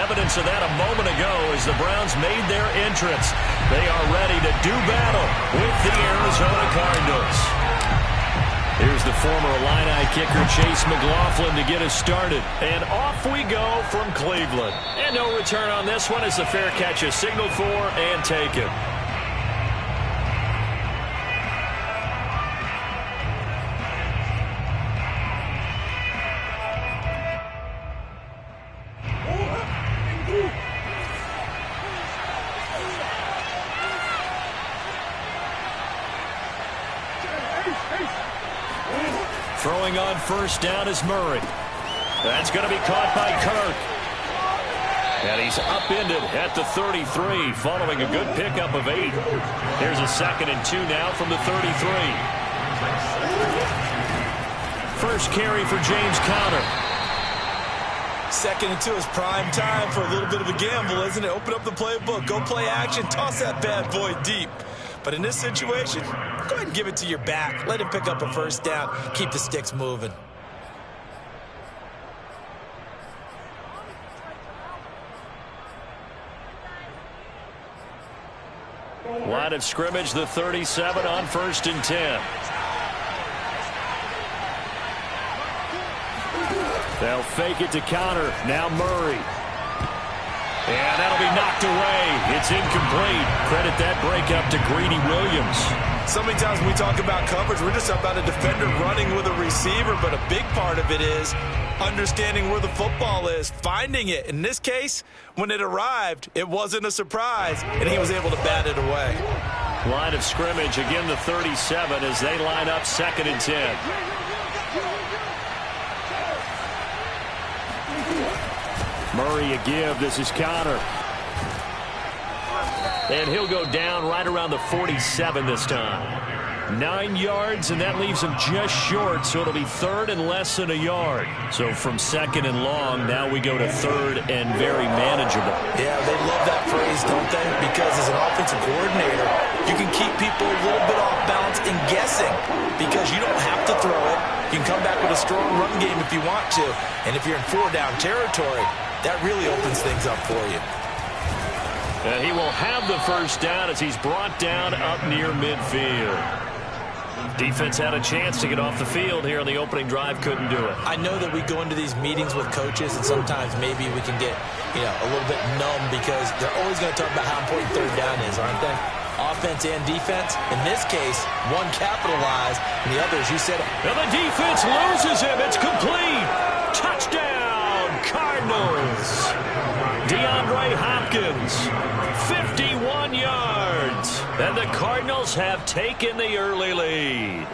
evidence of that a moment ago as the Browns made their entrance. They are ready to do battle with the Arizona Cardinals. Here's the former Illini kicker Chase McLaughlin to get us started. And off we go from Cleveland. And no return on this one as the fair catch is signaled for and taken. Throwing on first down is Murray. That's going to be caught by Kirk. And he's upended at the 33 following a good pickup of 8. Here's a 2nd and 2 now from the 33. First carry for James Conner. 2nd and 2 is prime time for a little bit of a gamble, isn't it? Open up the playbook, go play action, toss that bad boy deep. But in this situation, go ahead and give it to your back. Let him pick up a first down. Keep the sticks moving. Line of scrimmage, the 37 on 1st and 10. They'll fake it to Conner. Now Murray. And that'll be knocked away. It's incomplete. Credit that breakup to Greedy Williams. So many times when we talk about coverage, we're just about a defender running with a receiver, but a big part of it is understanding where the football is, finding it. In this case, when it arrived, it wasn't a surprise, and he was able to bat it away. Line of scrimmage, again the 37 as they line up 2nd and 10. Murray a give. This is Conner. And he'll go down right around the 47 this time. 9 yards, and that leaves him just short, so it'll be 3rd and less than a yard. So from 2nd and long, now we go to 3rd and very manageable. Yeah, they love that phrase, don't they? Because as an offensive coordinator, you can keep people a little bit off balance and guessing because you don't have to throw it. You can come back with a strong run game if you want to. And if you're in 4-down territory, that really opens things up for you. He will have the first down as he's brought down up near midfield. Defense had a chance to get off the field here on the opening drive, couldn't do it. I know that we go into these meetings with coaches, and sometimes maybe we can get, a little bit numb because they're always going to talk about how important 3rd down is, aren't they? Offense and defense. In this case, one capitalized, and the other, as you said. And the defense loses him. It's complete. Touchdown, Cardinals. DeAndre Hopkins, 51 yards. And the Cardinals have taken the early lead.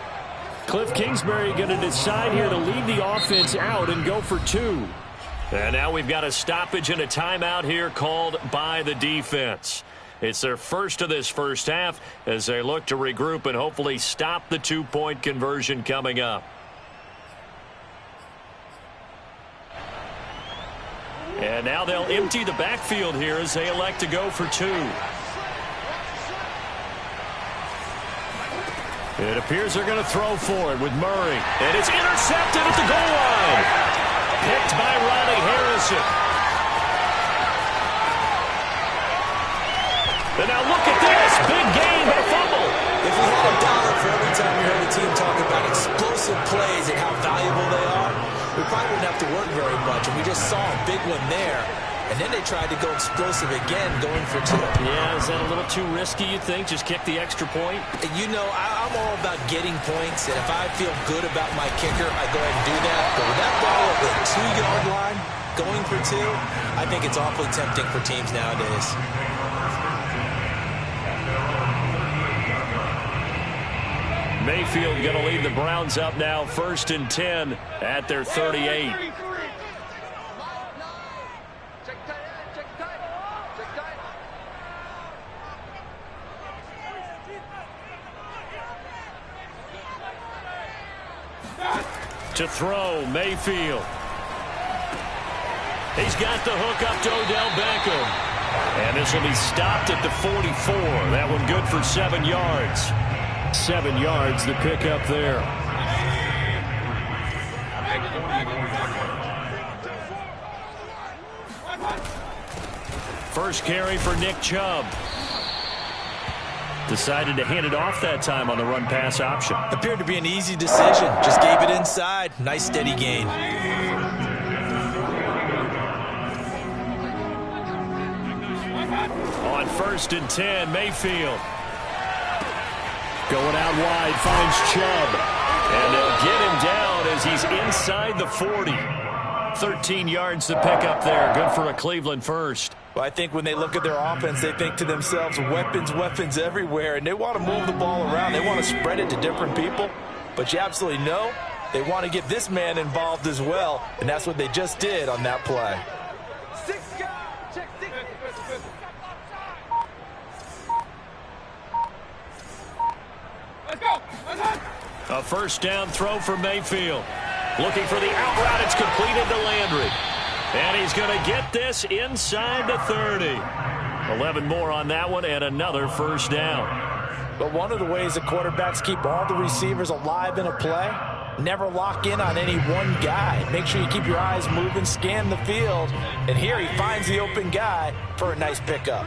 Cliff Kingsbury going to decide here to lead the offense out and go for 2. And now we've got a stoppage and a timeout here called by the defense. It's their first of this first half as they look to regroup and hopefully stop the 2-point conversion coming up. And now they'll empty the backfield here as they elect to go for 2. It appears they're going to throw for it with Murray. And it's intercepted at the goal line. Picked by Ronnie Harrison. And now look at this. Big gain, but a fumble. If we had a dollar for every time we heard a team talk about explosive plays and how valuable they are, we probably wouldn't have to work very much. And we just saw a big one there. And then they tried to go explosive again, going for 2. Yeah, is that a little too risky, you think? Just kick the extra point? I'm all about getting points. And if I feel good about my kicker, I go ahead and do that. But with that ball at the 2-yard line, going for 2, I think it's awfully tempting for teams nowadays. Mayfield going to lead the Browns up now 1st and 10 at their 38. To throw, Mayfield. He's got the hook up to Odell Beckham. And this will be stopped at the 44. That one good for 7 yards. 7 yards, the pickup there. First carry for Nick Chubb. Decided to hand it off that time on the run-pass option. Appeared to be an easy decision. Just gave it inside. Nice steady gain. On 1st and 10, Mayfield. Going out wide, finds Chubb. And they'll get him down as he's inside the 40. 13 yards to pick up there. Good for a Cleveland first. Well, I think when they look at their offense, they think to themselves, weapons, weapons everywhere. And they want to move the ball around. They want to spread it to different people. But you absolutely know they want to get this man involved as well. And that's what they just did on that play. A first down throw for Mayfield. Looking for the out route. It's completed to Landry. And he's going to get this inside the 30. 11 more on that one and another first down. But one of the ways the quarterbacks keep all the receivers alive in a play, never lock in on any one guy. Make sure you keep your eyes moving, scan the field. And here he finds the open guy for a nice pickup.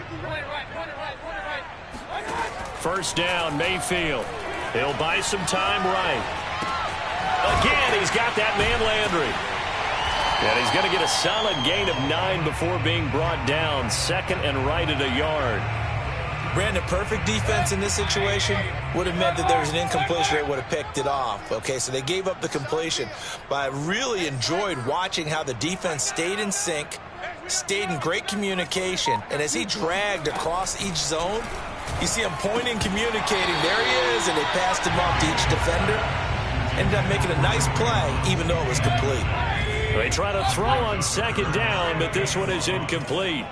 First down, Mayfield. He'll buy some time right. Again, he's got that man Landry. And he's going to get a solid gain of 9 before being brought down. 2nd and right at a yard. Brandon, perfect defense in this situation would have meant that there was an incompletion. They would have picked it off. Okay, so they gave up the completion. But I really enjoyed watching how the defense stayed in sync, stayed in great communication. And as he dragged across each zone, you see him pointing, communicating. There he is, and they passed him off to each defender. Ended up making a nice play, even though it was complete. They try to throw on 2nd down, but this one is incomplete.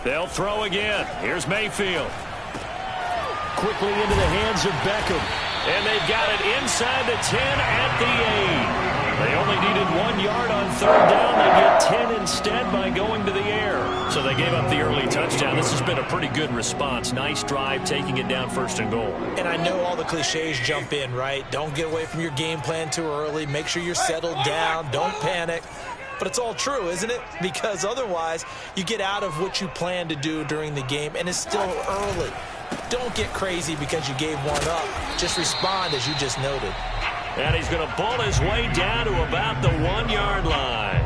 They'll throw again. Here's Mayfield. Quickly into the hands of Beckham. And they've got it inside the 10 at the 8. They only needed 1 yard on 3rd down. They get 10 instead by going to the air. So they gave up the early touchdown. This has been a pretty good response. Nice drive, taking it down 1st and goal. And I know all the cliches jump in, right? Don't get away from your game plan too early. Make sure you're settled down. Don't panic. But it's all true, isn't it? Because otherwise, you get out of what you plan to do during the game, and it's still early. Don't get crazy because you gave one up. Just respond as you just noted. And he's going to bull his way down to about the 1 yard line.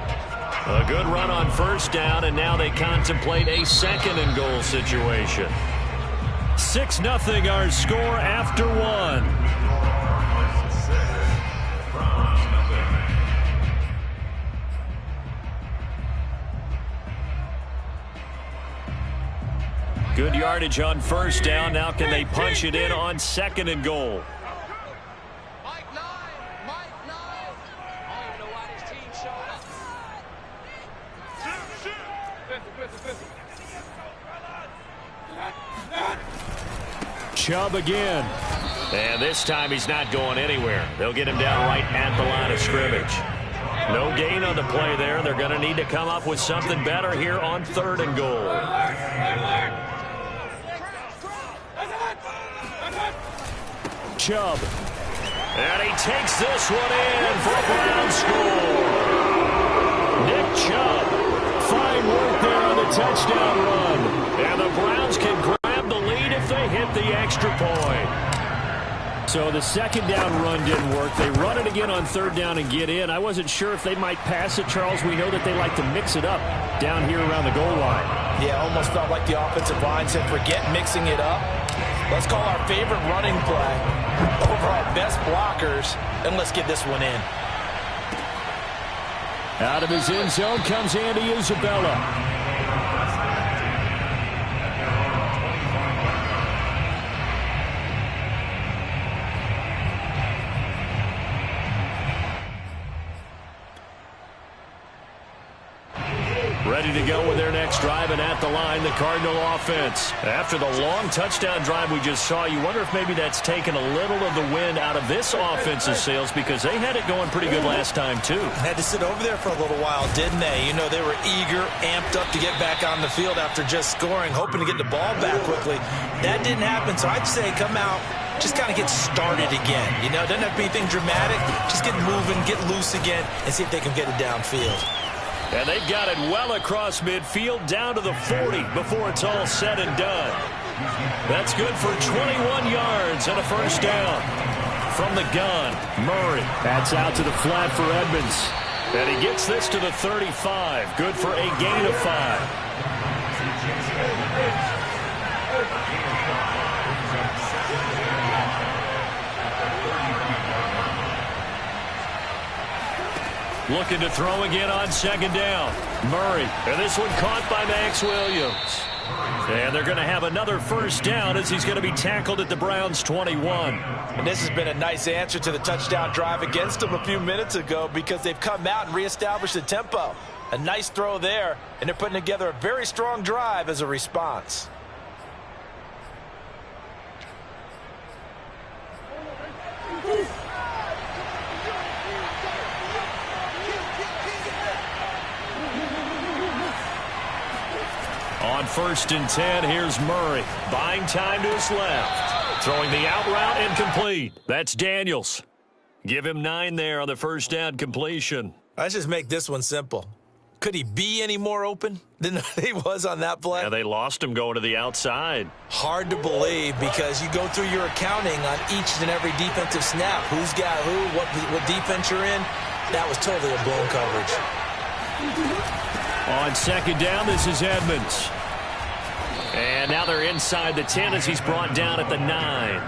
A good run on 1st down, and now they contemplate a 2nd and goal situation. 6-0 our score after 1. Good yardage on 1st down. Now can they punch it in on 2nd and goal? Chubb again. And this time he's not going anywhere. They'll get him down right at the line of scrimmage. No gain on the play there. They're going to need to come up with something better here on 3rd and goal. Chubb. And he takes this one in for a Brown score. Nick Chubb. Fine work there on the touchdown run. And the Browns can grab the lead if they hit the extra point. So the 2nd down run didn't work. They run it again on 3rd down and get in. I wasn't sure if they might pass it, Charles. We know that they like to mix it up down here around the goal line. Yeah, almost felt like the offensive line said, forget mixing it up. Let's call our favorite running play over our best blockers, and let's get this one in. Out of his end zone comes Andy Isabella. Ready to go with their next drive, and at the line, the Cardinal offense. After the long touchdown drive we just saw, you wonder if maybe that's taken a little of the wind out of this offense's sails, because they had it going pretty good last time, too. Had to sit over there for a little while, didn't they? You know, they were eager, amped up to get back on the field after just scoring, hoping to get the ball back quickly. That didn't happen, so I'd say come out, just kind of get started again. You know, it doesn't have to be anything dramatic. Just get moving, get loose again, and see if they can get it downfield. And they've got it well across midfield down to the 40 before it's all said and done. That's good for 21 yards and a first down. From the gun, Murray. That's out to the flat for Edmonds. And he gets this to the 35. Good for a gain of 5. Looking to throw again on second down. Murray. And this one caught by Max Williams. And they're going to have another first down as he's going to be tackled at the Browns' 21. And this has been a nice answer to the touchdown drive against them a few minutes ago because they've come out and reestablished the tempo. A nice throw there, and they're putting together a very strong drive as a response. On 1st and 10, here's Murray. Buying time to his left. Throwing the out route incomplete. That's Daniels. Give him 9 there on the first down completion. Let's just make this one simple. Could he be any more open than he was on that play? Yeah, they lost him going to the outside. Hard to believe because you go through your accounting on each and every defensive snap. Who's got who, what defense you're in. That was totally a blown coverage. On second down, this is Edmonds. And now they're inside the 10 as he's brought down at the 9.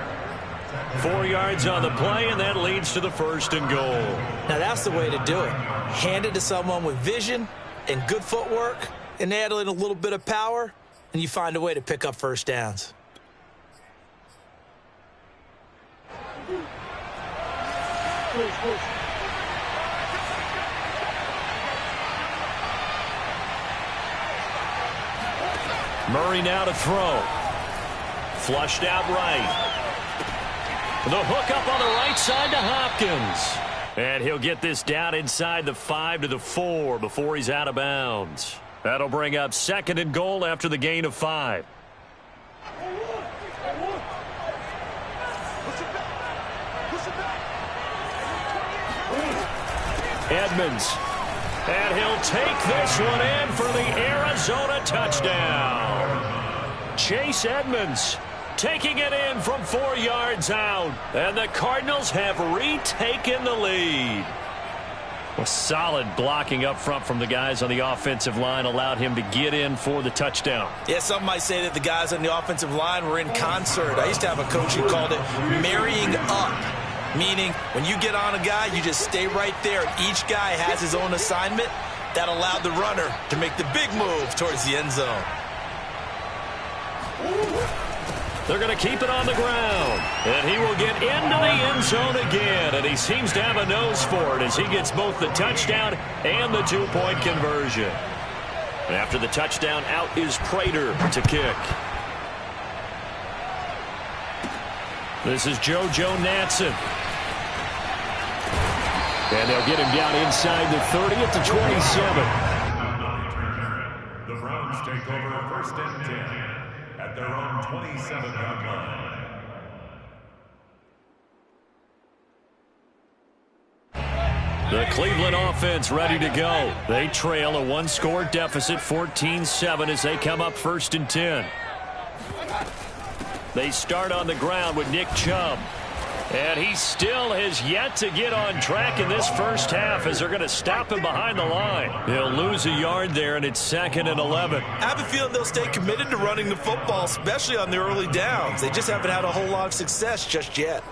4 yards on the play, and that leads to the 1st and goal. Now that's the way to do it. Hand it to someone with vision and good footwork, and add in a little bit of power, and you find a way to pick up first downs. Murray now to throw. Flushed out right. The hook up on the right side to Hopkins. And he'll get this down inside the 5 to the 4 before he's out of bounds. That'll bring up 2nd and goal after the gain of 5. Edmonds. And he'll take this one in for the Arizona touchdown. Chase Edmonds taking it in from 4 yards out. And the Cardinals have retaken the lead. Well, solid blocking up front from the guys on the offensive line allowed him to get in for the touchdown. Yeah, some might say that the guys on the offensive line were in concert. I used to have a coach who called it marrying up. Meaning, when you get on a guy, you just stay right there. Each guy has his own assignment. That allowed the runner to make the big move towards the end zone. They're going to keep it on the ground. And he will get into the end zone again. And he seems to have a nose for it as he gets both the touchdown and the 2-point conversion. And after the touchdown, out is Prater to kick. This is JoJo Natson. And they'll get him down inside the 30 at the 27. The Browns take over 1st and 10 at their own 27-yard line. The Cleveland offense ready to go. They trail a 1-score deficit, 14-7, as they come up 1st and 10. They start on the ground with Nick Chubb. And he still has yet to get on track in this first half as they're going to stop him behind the line. He'll lose a yard there, and it's 2nd and 11. I have a feeling they'll stay committed to running the football, especially on the early downs. They just haven't had a whole lot of success just yet.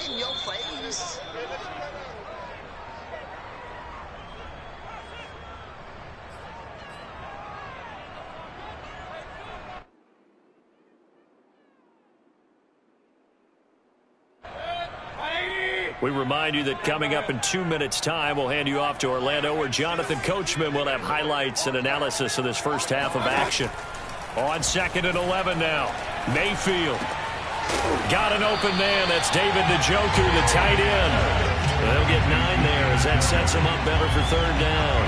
In your face. We remind you that coming up in 2 minutes' time, we'll hand you off to Orlando, where Jonathan Coachman will have highlights and analysis of this first half of action. On 2nd and 11 now, Mayfield. Got an open man. That's David Njoku, the tight end. They'll get 9 there as that sets him up better for 3rd down.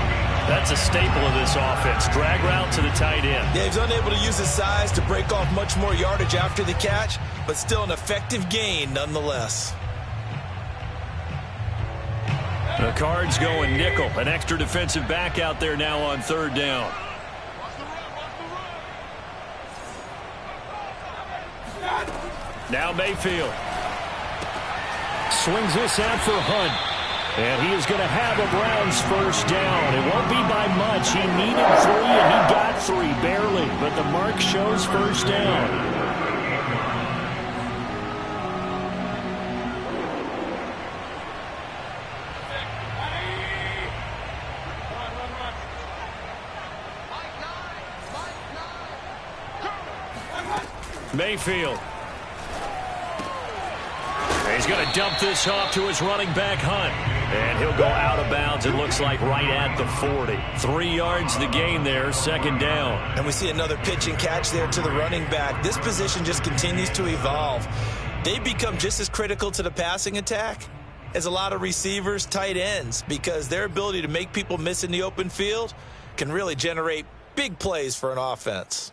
That's a staple of this offense. Drag route to the tight end. Yeah, he's unable to use his size to break off much more yardage after the catch, but still an effective gain nonetheless. The Cards going nickel. An extra defensive back out there now on third down. Now Mayfield. Swings this out for Hunt. And he is going to have a Browns first down. It won't be by much. He needed 3, and he got 3, barely. But the mark shows first down. Mayfield. He's going to dump this off to his running back, Hunt. And he'll go out of bounds, it looks like, right at the 40. 3 yards the gain there, second down. And we see another pitch and catch there to the running back. This position just continues to evolve. They become just as critical to the passing attack as a lot of receivers, tight ends, because their ability to make people miss in the open field can really generate big plays for an offense.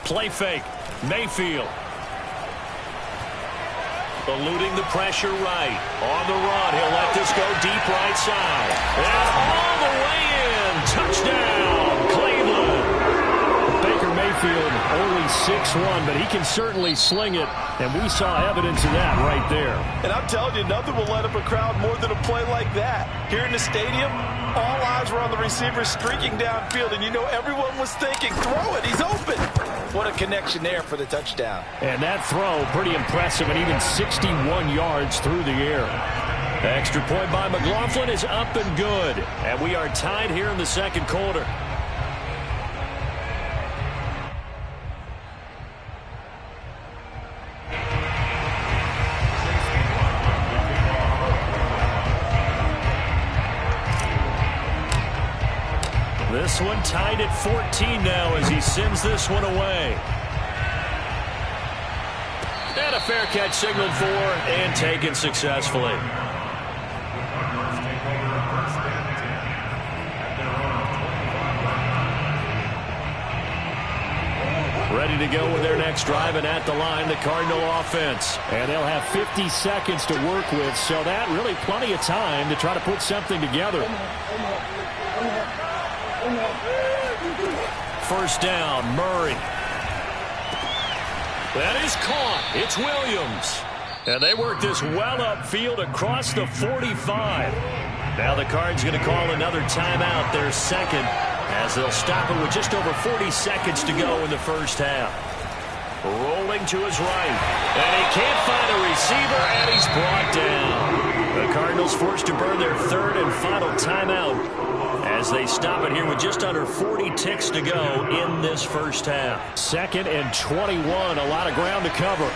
Play fake. Mayfield. Eluding the pressure right. On the run. He'll let this go deep right side. And all the way in. Touchdown, Cleveland. Baker Mayfield only 6'1", but he can certainly sling it. And we saw evidence of that right there. And I'm telling you, nothing will let up a crowd more than a play like that. Here in the stadium, all eyes were on the receiver streaking downfield, and you know everyone was thinking, throw it, he's open. What a connection there for the touchdown. And that throw, pretty impressive, and even 61 yards through the air. The extra point by McLaughlin is up and good. And we are tied here in the second quarter. This one tied at 14 now as he sends this one away. And a fair catch signaled for and taken successfully. Ready to go with their next drive, and at the line, the Cardinal offense. And they'll have 50 seconds to work with, so that really plenty of time to try to put something together. First down, Murray. That is caught. It's Williams. And they work this well upfield across the 45. Now the Cards going to call another timeout, their second, as they'll stop it with just over 40 seconds to go in the first half. Rolling to his right. And he can't find a receiver, and he's brought down. The Cardinals forced to burn their third and final timeout as they stop it here with just under 40 ticks to go in this first half. Second and 21, a lot of ground to cover.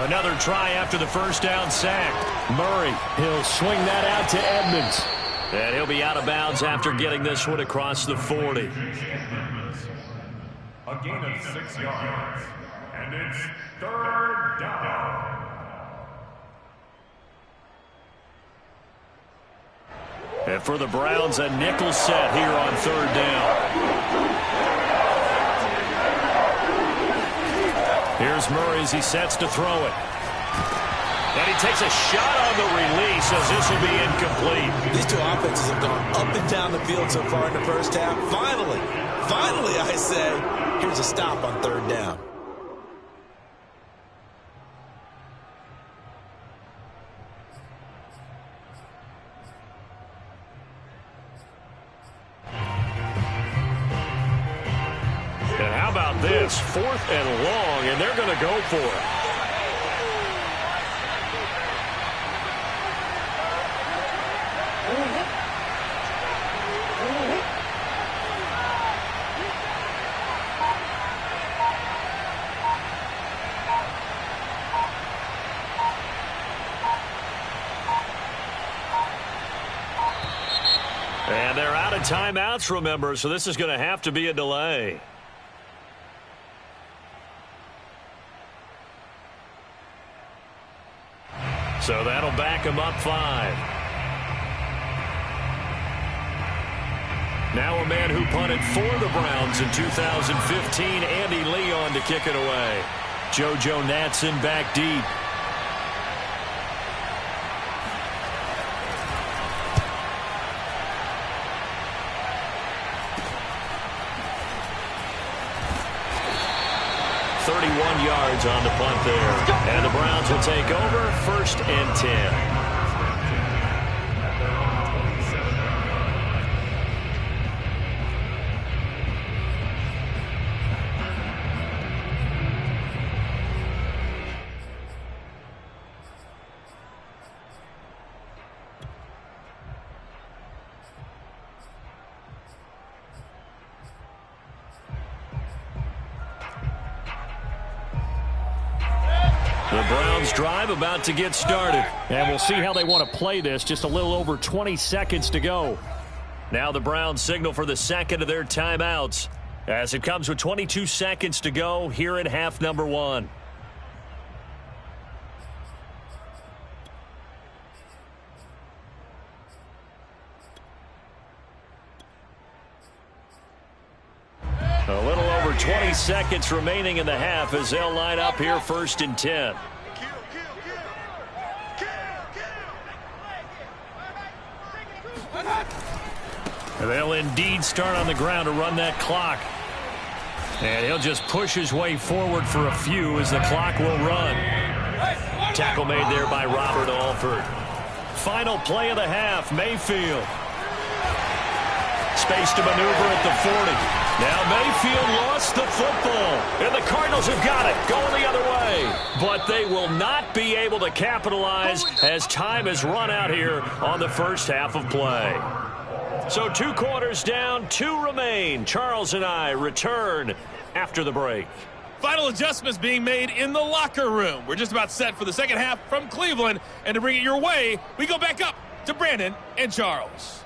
Another try after the first down sack. Murray, he'll swing that out to Edmonds. And he'll be out of bounds after getting this one across the 40. A gain of 6 yards. And it's third down. And for the Browns, a nickel set here on third down. Here's Murray as he sets to throw it. And he takes a shot on the release as this will be incomplete. These two offenses have gone up and down the field so far in the first half. Finally, I say, here's a stop on third down. And how about this? 4th and long, and they're going to go for it. out of timeouts, remember, so this is going to have to be a delay. So that'll back him up 5. Now a man who punted for the Browns in 2015, Andy Leon, to kick it away. JoJo Natson back deep. Yards on the punt there. And the Browns will take over, 1st and 10. The Browns drive about to get started. And we'll see how they want to play this. Just a little over 20 seconds to go. Now the Browns signal for the second of their timeouts, as it comes with 22 seconds to go here in half number 1. A little over 20 seconds remaining in the half as they'll line up here, 1st and 10. They'll indeed start on the ground to run that clock. And he'll just push his way forward for a few as the clock will run. Tackle made there by Robert Alford. Final play of the half, Mayfield. Space to maneuver at the 40. Now Mayfield lost the football, and the Cardinals have got it, going the other way. But they will not be able to capitalize as time has run out here on the first half of play. So 2 quarters down, 2 remain. Charles and I return after the break. Final adjustments being made in the locker room. We're just about set for the second half from Cleveland. And to bring it your way, we go back up to Brandon and Charles.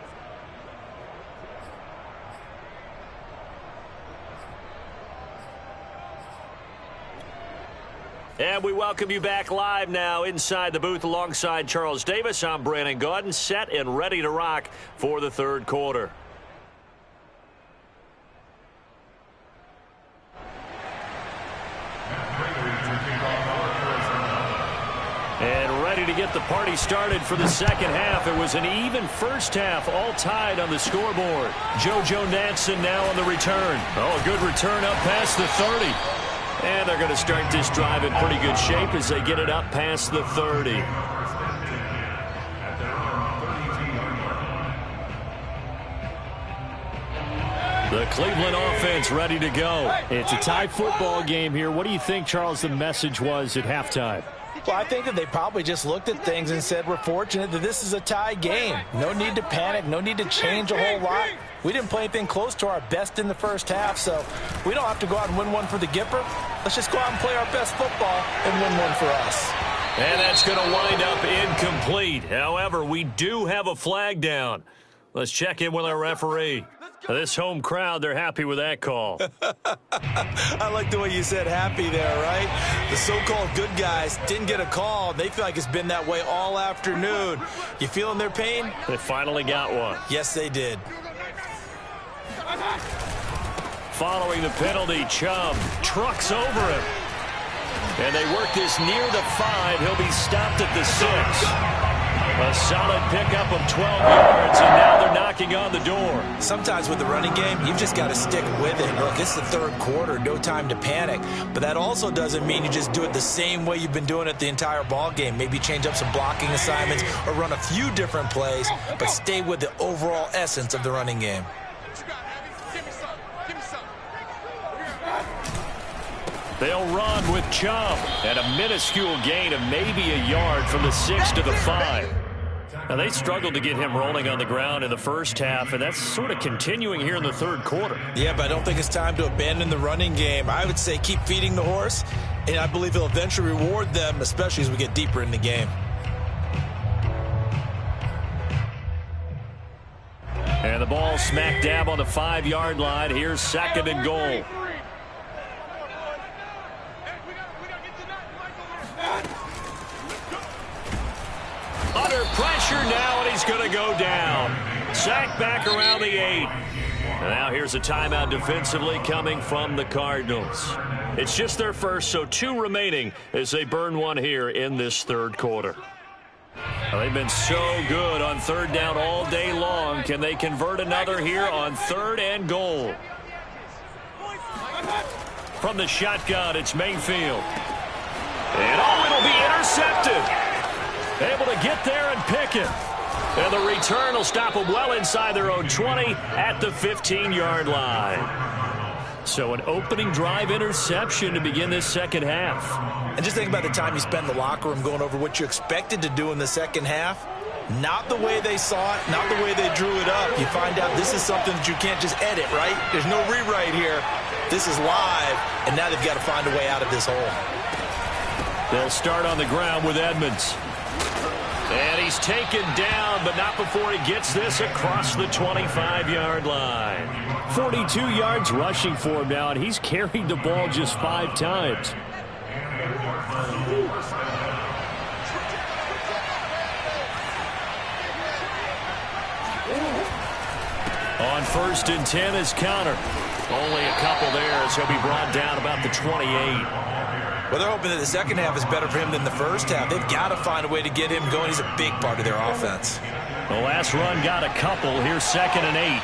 And we welcome you back live now inside the booth alongside Charles Davis. I'm Brandon Gaudin, set and ready to rock for the third quarter. And ready to get the party started for the second half. It was an even first half, all tied on the scoreboard. JoJo Natson now on the return. Oh, a good return up past the 30. And they're going to start this drive in pretty good shape as they get it up past the 30. The Cleveland offense ready to go. It's a tie football game here. What do you think, Charles, the message was at halftime? Well, I think that they probably just looked at things and said, we're fortunate that this is a tie game. No need to panic. No need to change a whole lot. We didn't play anything close to our best in the first half, so we don't have to go out and win one for the Gipper. Let's just go out and play our best football and win one for us. And that's going to wind up incomplete. However, we do have a flag down. Let's check in with our referee. This home crowd, they're happy with that call. I like the way you said happy there, right? The so-called good guys didn't get a call. They feel like it's been that way all afternoon. You feeling their pain? They finally got one. Yes, they did. Following the penalty, Chubb trucks over him. And they work this near the 5. He'll be stopped at the 6. A solid pickup of 12 yards, and now they're knocking on the door. Sometimes with the running game, you've just got to stick with it. Look, it's the third quarter, no time to panic. But that also doesn't mean you just do it the same way you've been doing it the entire ball game. Maybe change up some blocking assignments or run a few different plays, but stay with the overall essence of the running game. They'll run with Chubb, and a minuscule gain of maybe a yard from the 6 to the 5. Now, they struggled to get him rolling on the ground in the first half, and that's sort of continuing here in the third quarter. Yeah, but I don't think it's time to abandon the running game. I would say keep feeding the horse, and I believe he'll eventually reward them, especially as we get deeper in the game. And the ball smack dab on the 5-yard line. Here's 2nd and goal. Under pressure now, and he's going to go down. Sacked back around the 8. And now here's a timeout defensively coming from the Cardinals. It's just their first, so 2 remaining as they burn one here in this 3rd quarter. Well, they've been so good on 3rd down all day long. Can they convert another here on 3rd and goal? From the shotgun, it's Mayfield. And it'll be intercepted. Able to get there and pick it. And the return will stop them well inside their own 20 at the 15-yard line. So an opening drive interception to begin this 2nd half. And just think about the time you spend in the locker room going over what you expected to do in the 2nd half. Not the way they saw it, not the way they drew it up. You find out this is something that you can't just edit, right? There's no rewrite here. This is live, and now they've got to find a way out of this hole. They'll start on the ground with Edmonds. And he's taken down, but not before he gets this across the 25-yard line. 42 yards rushing for him now, and he's carried the ball just 5 times. On 1st and 10 is Counter. Only a couple there as he'll be brought down about the 28. Well, they're hoping that the 2nd half is better for him than the 1st half. They've got to find a way to get him going. He's a big part of their offense. The last run got a couple. Here's 2nd and 8.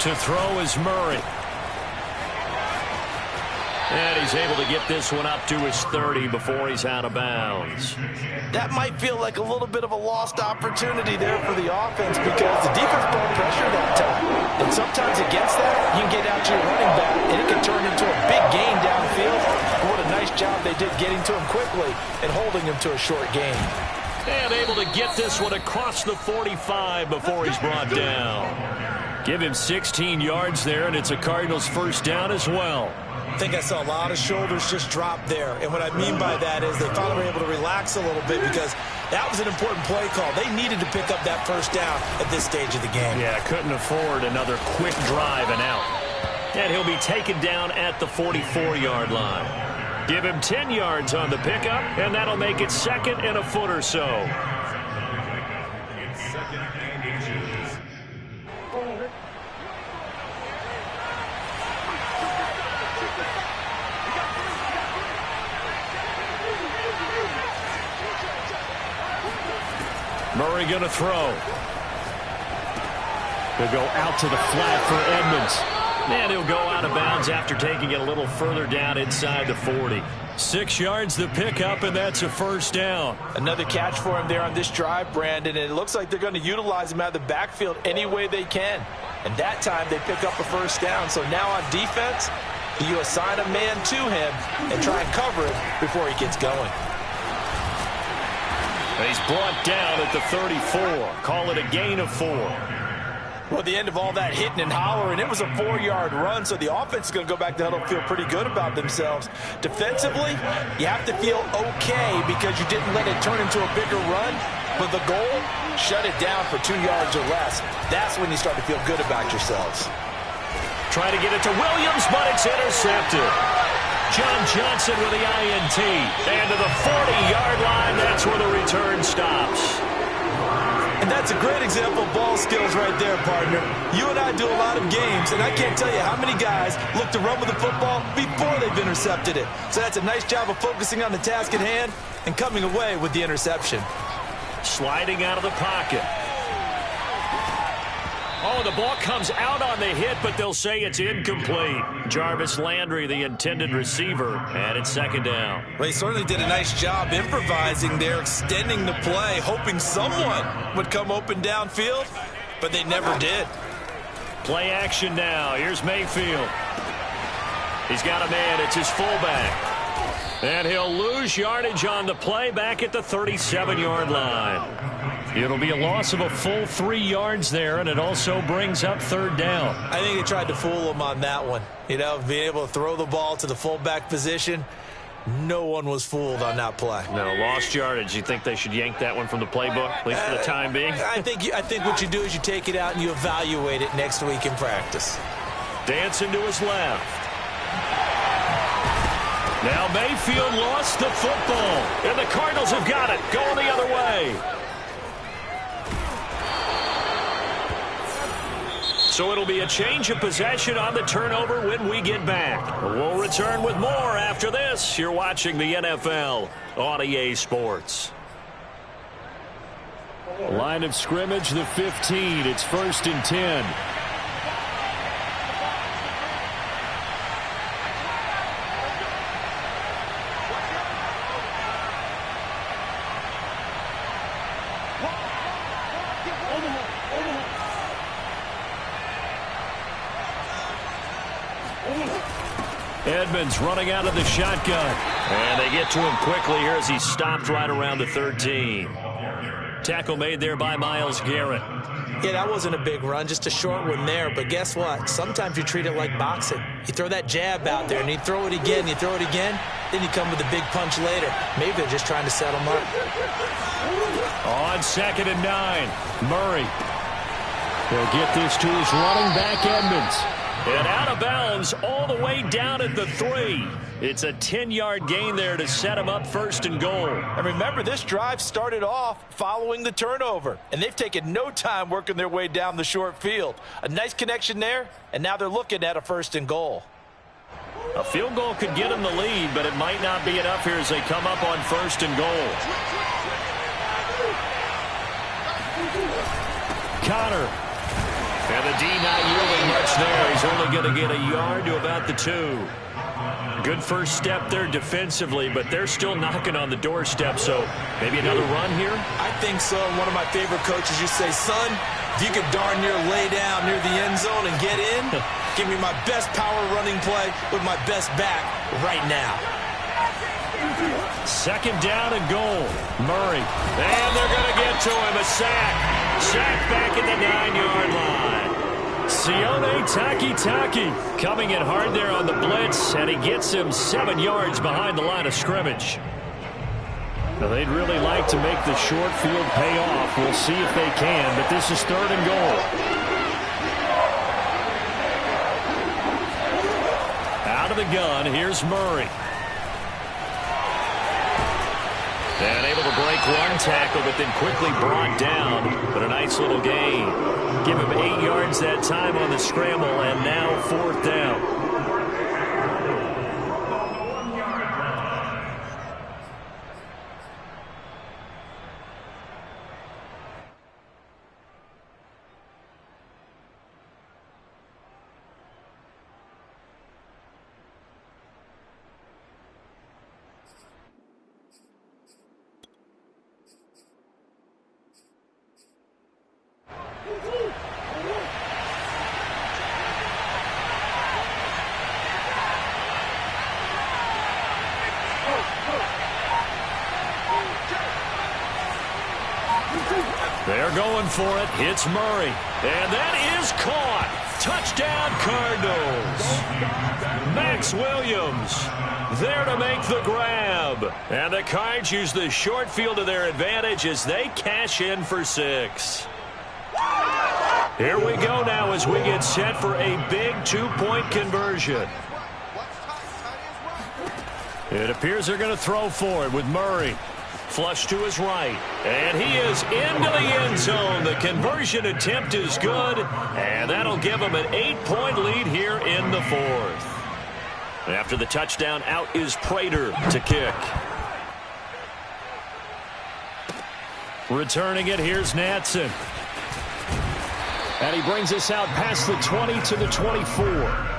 To throw is Murray. And he's able to get this one up to his 30 before he's out of bounds. That might feel like a little bit of a lost opportunity there for the offense because the defense brought pressure that time. And sometimes against that, you can get out to your running back, and it can turn into a big gain downfield. And what a nice job they did getting to him quickly and holding him to a short gain. And able to get this one across the 45 before he's brought down. Give him 16 yards there, and it's a Cardinals 1st down as well. I think I saw a lot of shoulders just drop there. And what I mean by that is they finally were able to relax a little bit because that was an important play call. They needed to pick up that 1st down at this stage of the game. Yeah, couldn't afford another quick drive and out. And he'll be taken down at the 44-yard line. Give him 10 yards on the pickup, and that'll make it 2nd and a foot or so. It's 2nd and inches. Murray going to throw. He'll go out to the flat for Edmonds. And he'll go out of bounds after taking it a little further down inside the 40. 6 yards the pickup, and that's a 1st down. Another catch for him there on this drive, Brandon, and it looks like they're going to utilize him out of the backfield any way they can. And that time they pick up a 1st down. So now on defense, you assign a man to him and try and cover him before he gets going. And he's brought down at the 34. Call it a gain of 4. Well, at the end of all that hitting and hollering, it was a 4-yard run, so the offense is going to go back to the huddle and feel pretty good about themselves. Defensively, you have to feel okay because you didn't let it turn into a bigger run. But the goal, shut it down for 2 yards or less. That's when you start to feel good about yourselves. Trying to get it to Williams, but it's intercepted. John Johnson with the INT. And to the 40-yard line, that's where the return stops. And that's a great example of ball skills right there, partner. You and I do a lot of games, and I can't tell you how many guys look to run with the football before they've intercepted it. So that's a nice job of focusing on the task at hand and coming away with the interception. Sliding out of the pocket. Oh, the ball comes out on the hit, but they'll say it's incomplete. Jarvis Landry, the intended receiver, and it's 2nd down. Well, he certainly did a nice job improvising there, extending the play, hoping someone would come open downfield, but they never did. Play action now. Here's Mayfield. He's got a man. It's his fullback. And he'll lose yardage on the play back at the 37-yard line. It'll be a loss of a full 3 yards there, and it also brings up 3rd down. I think they tried to fool him on that one. You know, being able to throw the ball to the fullback position. No one was fooled on that play. No, lost yardage. You think they should yank that one from the playbook, at least for the time being? I think what you do is you take it out and you evaluate it next week in practice. Dancing to his left. Now Mayfield lost the football, and the Cardinals have got it, going the other way. So it'll be a change of possession on the turnover when we get back. We'll return with more after this. You're watching the NFL on EA Sports. Line of scrimmage, the 15. It's 1st and 10. Edmonds running out of the shotgun. And they get to him quickly here as he stopped right around the 13. Tackle made there by Myles Garrett. Yeah, that wasn't a big run, just a short one there. But guess what? Sometimes you treat it like boxing. You throw that jab out there, and you throw it again, you throw it again, then you come with a big punch later. Maybe they're just trying to set him up. On 2nd and 9, Murray. They'll get this to his running back, Edmonds. And out of bounds all the way down at the 3. It's a 10-yard gain there to set him up 1st and goal. And remember, this drive started off following the turnover, and they've taken no time working their way down the short field. A nice connection there, and now they're looking at a 1st and goal. A field goal could get them the lead, but it might not be enough here as they come up on 1st and goal. Connor. And the D not yielding much there. He's only going to get a yard to about the 2. Good first step there defensively, but they're still knocking on the doorstep, so maybe another run here? I think so. One of my favorite coaches used to say, son, if you could darn near lay down near the end zone and get in, give me my best power running play with my best back right now. 2nd down and goal. Murray. And they're going to get to him. A sack. Sack back at the 9-yard line. Sione Takitaki coming in hard there on the blitz, and he gets him 7 yards behind the line of scrimmage. Now, they'd really like to make the short field pay off. We'll see if they can, but this is 3rd and goal. Out of the gun, here's Murray. And able to break one tackle, but then quickly brought down. But a nice little gain. Give him 8 yards that time on the scramble, and now 4th down. They're going for it. It's Murray. And that is caught. Touchdown, Cardinals. Max Williams there to make the grab. And the Cards use the short field to their advantage as they cash in for 6. Here we go now as we get set for a big 2-point conversion. It appears they're going to throw for it with Murray. Flush to his right. And he is into the end zone. The conversion attempt is good. And that'll give him an 8-point lead here in the 4th. After the touchdown, out is Prater to kick. Returning it, here's Natson. And he brings us out past the 20 to the 24.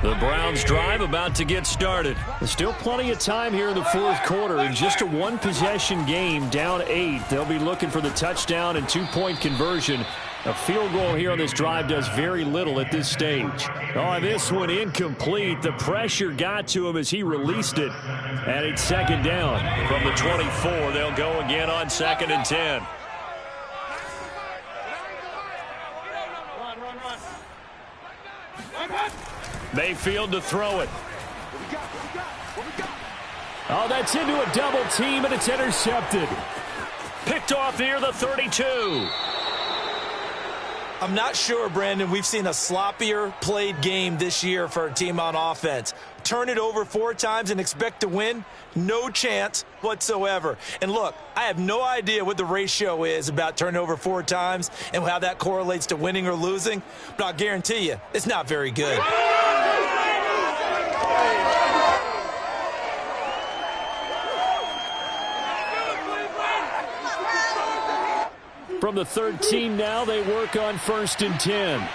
The Browns drive about to get started. There's still plenty of time here in the 4th quarter. In just a 1-possession game, down 8. They'll be looking for the touchdown and 2-point conversion. A field goal here on this drive does very little at this stage. Oh, this one incomplete. The pressure got to him as he released it. And it's 2nd down. From the 24, they'll go again on 2nd and 10. Mayfield to throw it. Oh, that's into a double team, and it's intercepted. Picked off near the 32. I'm not sure, Brandon. We've seen a sloppier played game this year for a team on offense. Turn it over 4 times and expect to win? No chance whatsoever. And look, I have no idea what the ratio is about turning over 4 times and how that correlates to winning or losing, but I'll guarantee you, it's not very good. From the 13 now, they work on 1st and 10.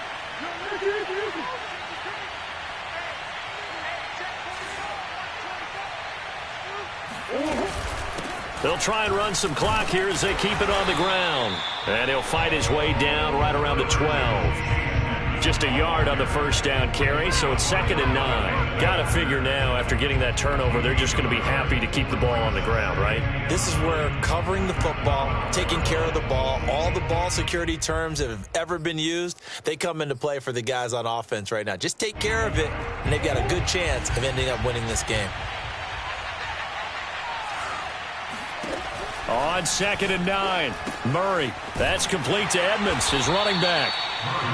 They'll try and run some clock here as they keep it on the ground. And he'll fight his way down right around the 12. Just a yard on the first down carry, so it's 2nd and 9. Got to figure now, after getting that turnover, they're just going to be happy to keep the ball on the ground, right? This is where covering the football, taking care of the ball, all the ball security terms that have ever been used, they come into play for the guys on offense right now. Just take care of it, and they've got a good chance of ending up winning this game. On 2nd and 9, Murray. That's complete to Edmonds, his running back.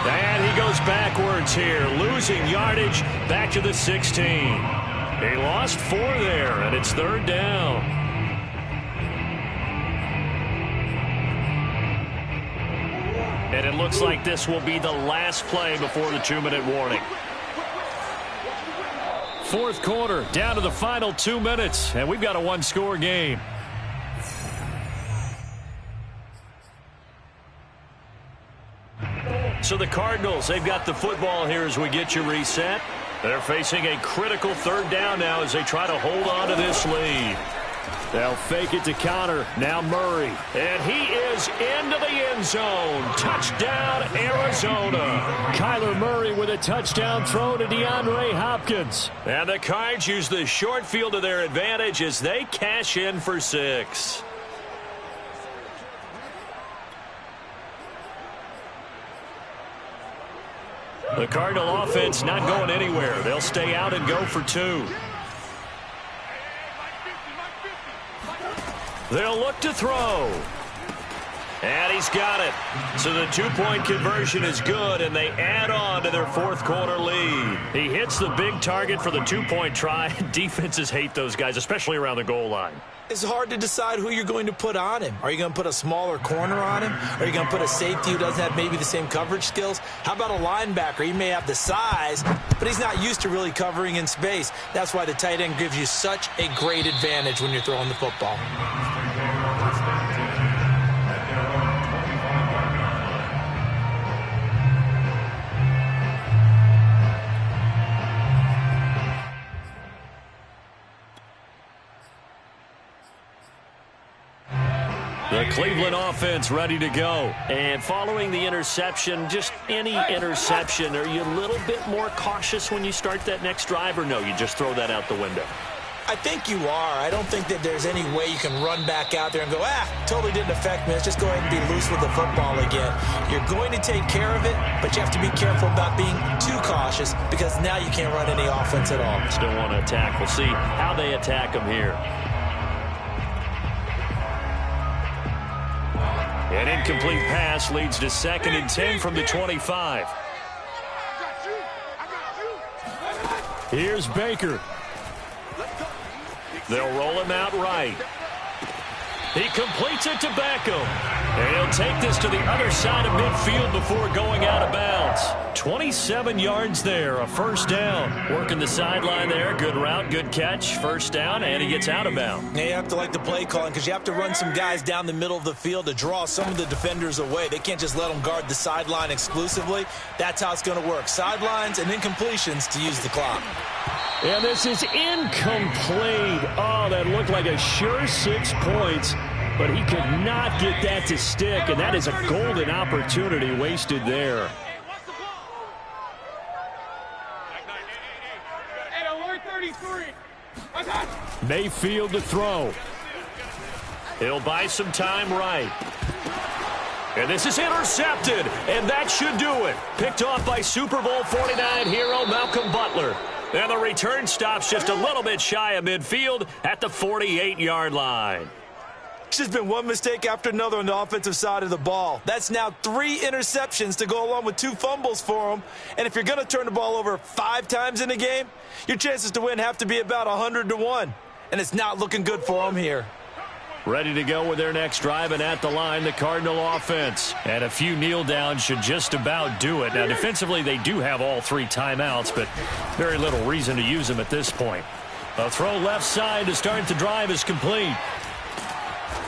And he goes backwards here, losing yardage back to the 16. He lost 4 there, and it's 3rd down. And it looks like this will be the last play before the 2-minute warning. 4th quarter, down to the final 2 minutes, and we've got a 1-score game. So the Cardinals, they've got the football here as we get you reset. They're facing a critical 3rd down now as they try to hold on to this lead. They'll fake it to counter. Now Murray. And he is into the end zone. Touchdown, Arizona. Kyler Murray with a touchdown throw to DeAndre Hopkins. And the Cards use the short field to their advantage as they cash in for 6. The Cardinal offense not going anywhere. They'll stay out and go for 2. They'll look to throw. And he's got it. So the 2-point conversion is good, and they add on to their 4th quarter lead. He hits the big target for the 2-point try. Defenses hate those guys, especially around the goal line. It's hard to decide who you're going to put on him. Are you going to put a smaller corner on him? Are you going to put a safety who doesn't have maybe the same coverage skills? How about a linebacker? He may have the size, but he's not used to really covering in space. That's why the tight end gives you such a great advantage when you're throwing the football. The Cleveland offense ready to go. And following the interception, just any interception, are you a little bit more cautious when you start that next drive, or no, you just throw that out the window? I think you are. I don't think that there's any way you can run back out there and go, totally didn't affect me. Let's just go ahead and be loose with the football again. You're going to take care of it, but you have to be careful about being too cautious because now you can't run any offense at all. Still want to attack. We'll see how they attack them here. An incomplete pass leads to 2nd and 10 from the 25. Here's Baker. They'll roll him out right. He completes it to Beckham. And he'll take this to the other side of midfield before going out of bounds. 27 yards there, a 1st down. Working the sideline there. Good route, good catch. 1st down, and he gets out of bounds. Yeah, you have to like the play calling because you have to run some guys down the middle of the field to draw some of the defenders away. They can't just let them guard the sideline exclusively. That's how it's going to work. Sidelines and incompletions to use the clock. And this is incomplete. Oh, that looked like a sure 6 points. But he could not get that to stick, and that is a golden opportunity wasted there. Mayfield to throw. He'll buy some time right. And this is intercepted, and that should do it. Picked off by Super Bowl 49 hero Malcolm Butler. And the return stops just a little bit shy of midfield at the 48-yard line. It's just been one mistake after another on the offensive side of the ball. That's now 3 interceptions to go along with 2 fumbles for him. And if you're going to turn the ball over 5 times in a game, your chances to win have to be about 100-1. And it's not looking good for him here. Ready to go with their next drive, and at the line, the Cardinal offense. And a few kneel downs should just about do it. Now, defensively, they do have all 3 timeouts, but very little reason to use them at this point. A throw left side to start the drive is complete.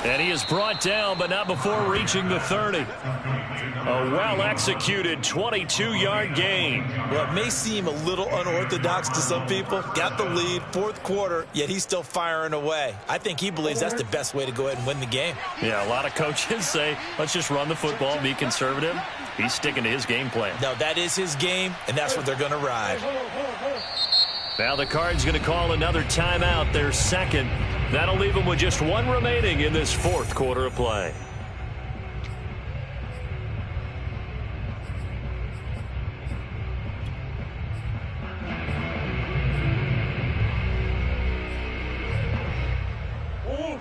And he is brought down, but not before reaching the 30. A well-executed 22-yard gain. Well, it may seem a little unorthodox to some people. Got the lead, 4th quarter, yet he's still firing away. I think he believes that's the best way to go ahead and win the game. Yeah, a lot of coaches say, let's just run the football, be conservative. He's sticking to his game plan. No, that is his game, and that's what they're going to ride. Now the Cards going to call another timeout, their second. That'll leave them with just 1 remaining in this 4th quarter of play.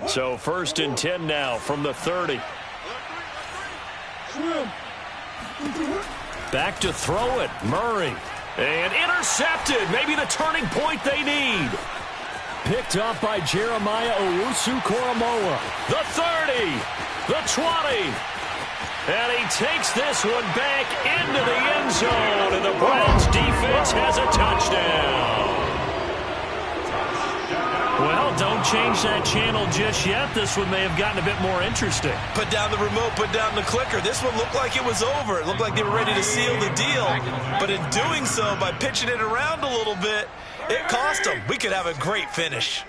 So 1st and 10 now from the 30. Back to throw it, Murray. And intercepted. Maybe the turning point they need. Picked up by Jeremiah Owusu-Koramoah. The 30. The 20. And he takes this one back into the end zone. And the Browns defense has a touchdown. Well, don't change that channel just yet. This one may have gotten a bit more interesting. Put down the remote, put down the clicker. This one looked like it was over. It looked like they were ready to seal the deal. But in doing so, by pitching it around a little bit, it cost them. We could have a great finish.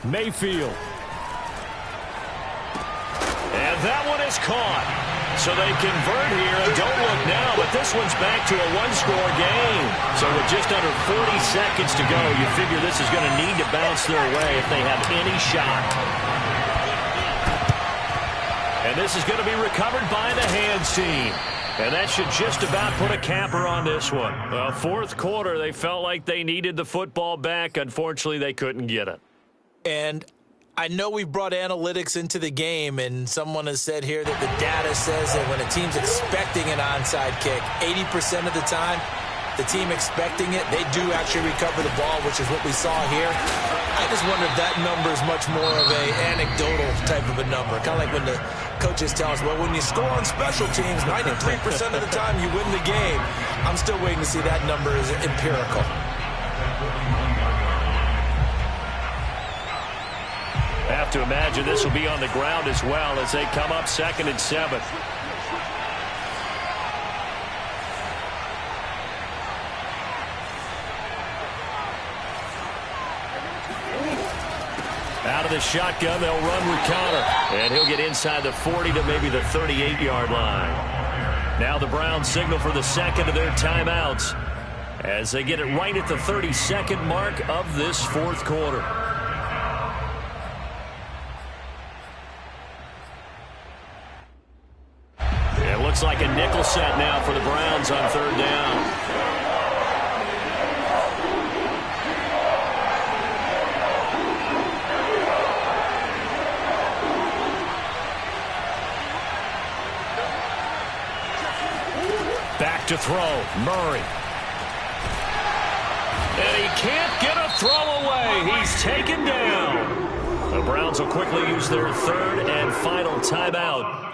Mayfield. And that one is caught. So they convert here, and don't look now, but this one's back to a 1-score game. So with just under 40 seconds to go, you figure this is going to need to bounce their way if they have any shot. And this is going to be recovered by the hands team. And that should just about put a capper on this one. Well, 4th quarter, they felt like they needed the football back. Unfortunately, they couldn't get it. And I know we've brought analytics into the game, and someone has said here that the data says that when a team's expecting an onside kick, 80% of the time, the team expecting it, they do actually recover the ball, which is what we saw here. I just wonder if that number is much more of a anecdotal type of a number. Kind of like when the coaches tell us, well, when you score on special teams, 93% of the time you win the game. I'm still waiting to see that number is empirical. I have to imagine this will be on the ground as well as they come up 2nd and 7. Out of the shotgun, they'll run with Connor. And he'll get inside the 40 to maybe the 38-yard line. Now the Browns signal for the second of their timeouts as they get it right at the 32nd mark of this 4th quarter. Looks like a nickel set now for the Browns on 3rd down. Back to throw, Murray. And he can't get a throw away. He's taken down. The Browns will quickly use their 3rd and final timeout,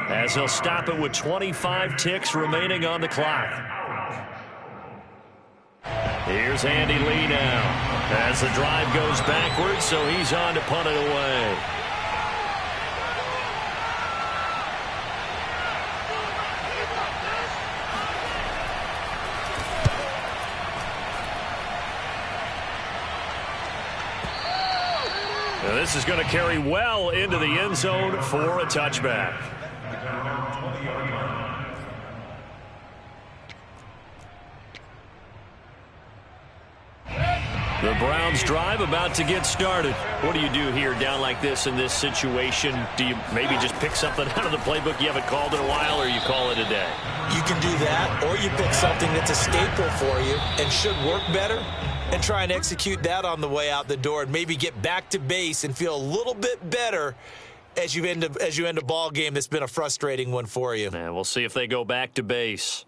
as they'll stop it with 25 ticks remaining on the clock. Here's Andy Lee now as the drive goes backwards, so he's on to punt it away. Now this is going to carry well into the end zone for a touchback. The Browns drive about to get started. What do you do here down like this in this situation? Do you maybe just pick something out of the playbook you haven't called in a while, or you call it a day? You can do that, or you pick something that's a staple for you and should work better and try and execute that on the way out the door and maybe get back to base and feel a little bit better as you end a ball game that's been a frustrating one for you. And we'll see if they go back to base.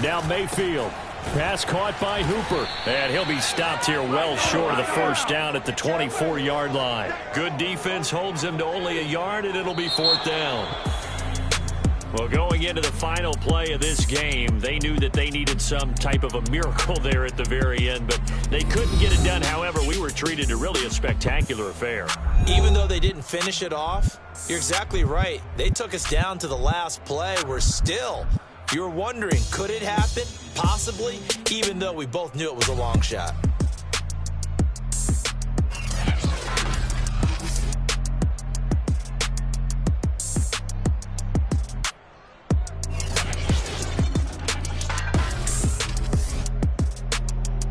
Now Mayfield. Pass caught by Hooper. And he'll be stopped here well short of the first down at the 24-yard line. Good defense holds him to only a yard, and it'll be 4th down. Well, going into the final play of this game, they knew that they needed some type of a miracle there at the very end, but they couldn't get it done. However, we were treated to really a spectacular affair. Even though they didn't finish it off, you're exactly right. They took us down to the last play. We're still... You're wondering, could it happen? Possibly, even though we both knew it was a long shot.